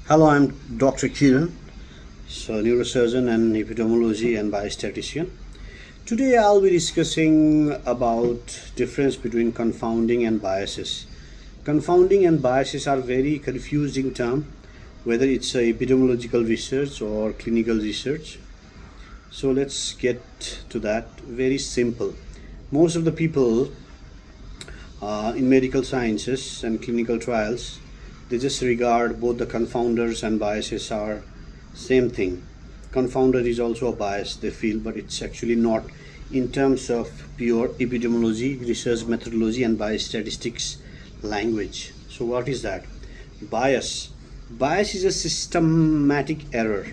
Hello, I'm Dr. Kiran, so neurosurgeon and epidemiology and biostatistician. Today I'll be discussing about difference between confounding and biases. Confounding and biases are very confusing term, whether it's a epidemiological research or clinical research. So let's get to that. Very simple. Most of the people in medical sciences and clinical trials, they just regard both the confounders and biases are same thing. Confounder is also a bias, they feel, but it's actually not in terms of pure epidemiology, research methodology, and biostatistics language. So what is that? Bias. Bias is a systematic error.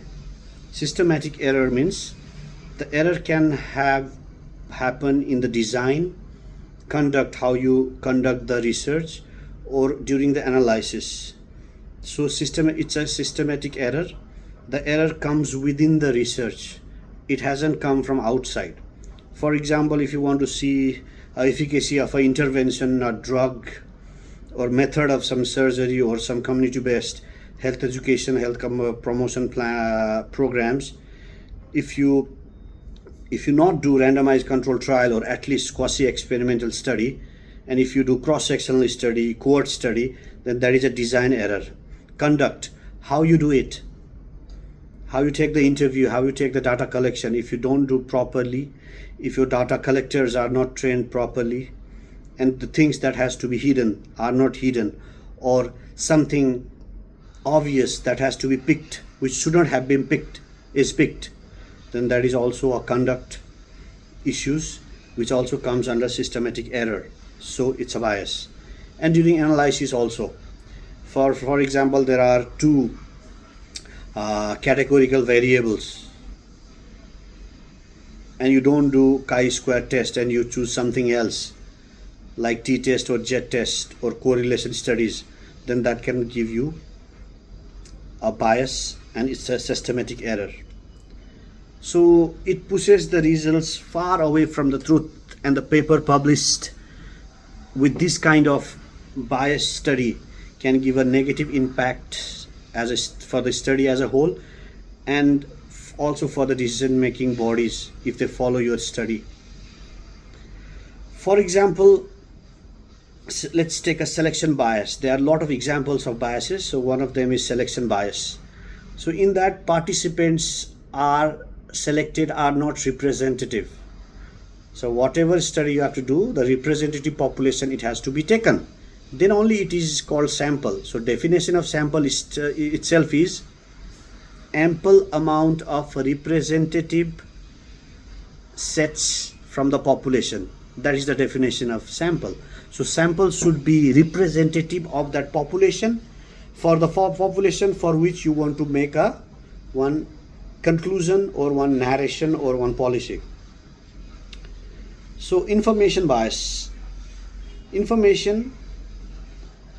Systematic error means the error can have happen in the design, conduct, how you conduct the research, or during the analysis. So it's a systematic error. The error comes within the research, it hasn't come from outside. For example, if you want to see efficacy of an intervention, a drug, or method of some surgery or some community-based health education, health promotion programs, if you not do randomized control trial or at least quasi-experimental study, and if you do cross-sectional study, cohort study, then that is a design error. Conduct, how you do it, how you take the interview, how you take the data collection. If you don't do properly, if your data collectors are not trained properly, and the things that has to be hidden are not hidden, or something obvious that has to be picked which shouldn't have been picked is picked, then that is also a conduct issues, which also comes under systematic error. So it's a bias. And during analysis also, for example, there are two categorical variables, and you don't do chi-square test and you choose something else like t-test or z-test or correlation studies, then that can give you a bias, and it's a systematic error. So it pushes the results far away from the truth, and the paper published with this kind of bias study can give a negative impact for the study as a whole, and also for the decision making bodies if they follow your study. For example, let's take a selection bias. There are a lot of examples of biases. So one of them is selection bias. So in that, participants are selected are not representative. So whatever study you have to do, the representative population, it has to be taken, then only it is called sample. So definition of sample itself is ample amount of representative sets from the population. That is the definition of sample. So sample should be representative of that population, for the population for which you want to make one conclusion or one narration or one policy. So information bias. Information,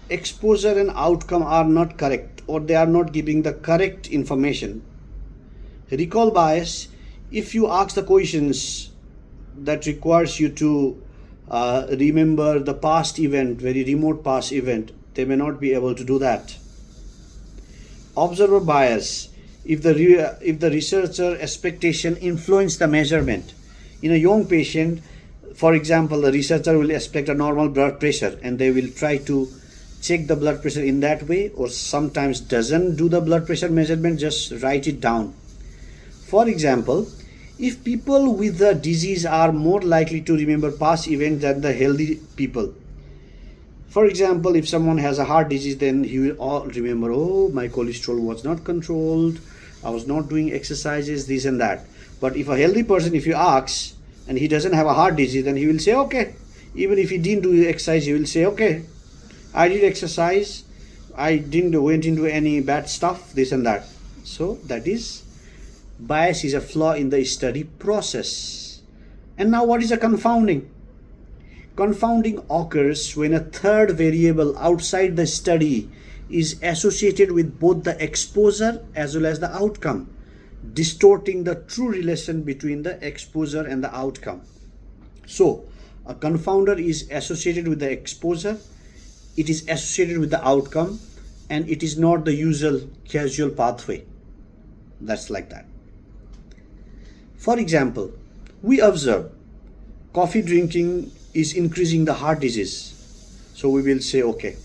exposure and outcome are not correct, or they are not giving the correct information. Recall bias, if you ask the questions that requires you to remember the past event, very remote past event, they may not be able to do that. Observer bias, if the researcher expectation influence the measurement. In a young patient, for example, the researcher will expect a normal blood pressure, and they will try to check the blood pressure in that way, or sometimes doesn't do the blood pressure measurement, just write it down. For example, if people with the disease are more likely to remember past events than the healthy people. For example, if someone has a heart disease, then he will all remember, oh, my cholesterol was not controlled, I was not doing exercises, this and that. But if a healthy person, if you ask, and he doesn't have a heart disease, then he will say, okay. Even if he didn't do exercise, he will say, okay, I did exercise, I didn't went into any bad stuff, this and that. So that is, bias is a flaw in the study process. And now what is a confounding? Confounding occurs when a third variable outside the study is associated with both the exposure as well as the outcome, distorting the true relation between the exposure and the outcome. So a confounder is associated with the exposure, it is associated with the outcome, and it is not the usual casual pathway. That's like that. For example, we observe coffee drinking is increasing the heart disease. So we will say, okay,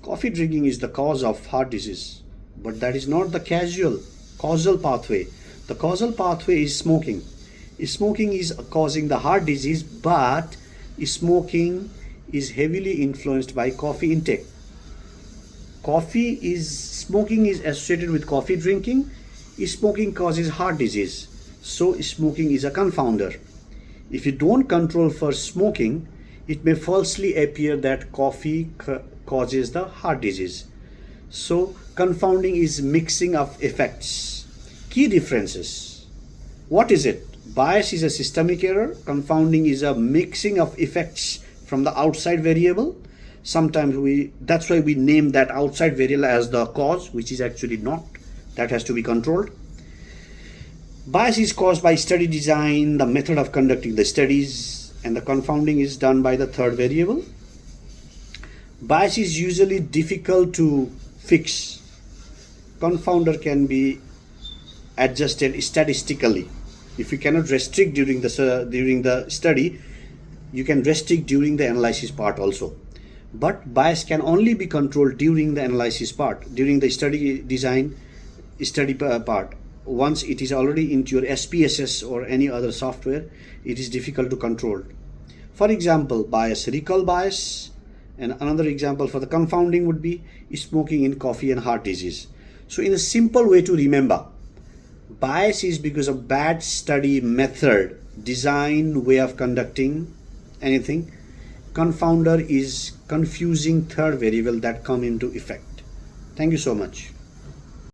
coffee drinking is the cause of heart disease, but that is not the causal pathway. The causal pathway is smoking. Smoking is causing the heart disease, but smoking is heavily influenced by coffee intake. Smoking is associated with coffee drinking. Smoking causes heart disease. So smoking is a confounder. If you don't control for smoking, it may falsely appear that coffee causes the heart disease. So confounding is mixing of effects. Key differences. What is it? Bias is a systemic error. Confounding is a mixing of effects from the outside variable. Sometimes that's why we name that outside variable as the cause, which is actually not. That has to be controlled. Bias is caused by study design, the method of conducting the studies, and the confounding is done by the third variable. Bias is usually difficult to fix. Confounder can be adjusted statistically. If you cannot restrict during the study, you can restrict during the analysis part also. But bias can only be controlled during the analysis part, during the study design, study part. Once it is already into your SPSS or any other software, it is difficult to control. For example, bias, recall bias, and another example for the confounding would be smoking in coffee and heart disease. So in a simple way to remember, bias is because of bad study method, design, way of conducting anything. Confounder is confusing third variable that come into effect. Thank you so much.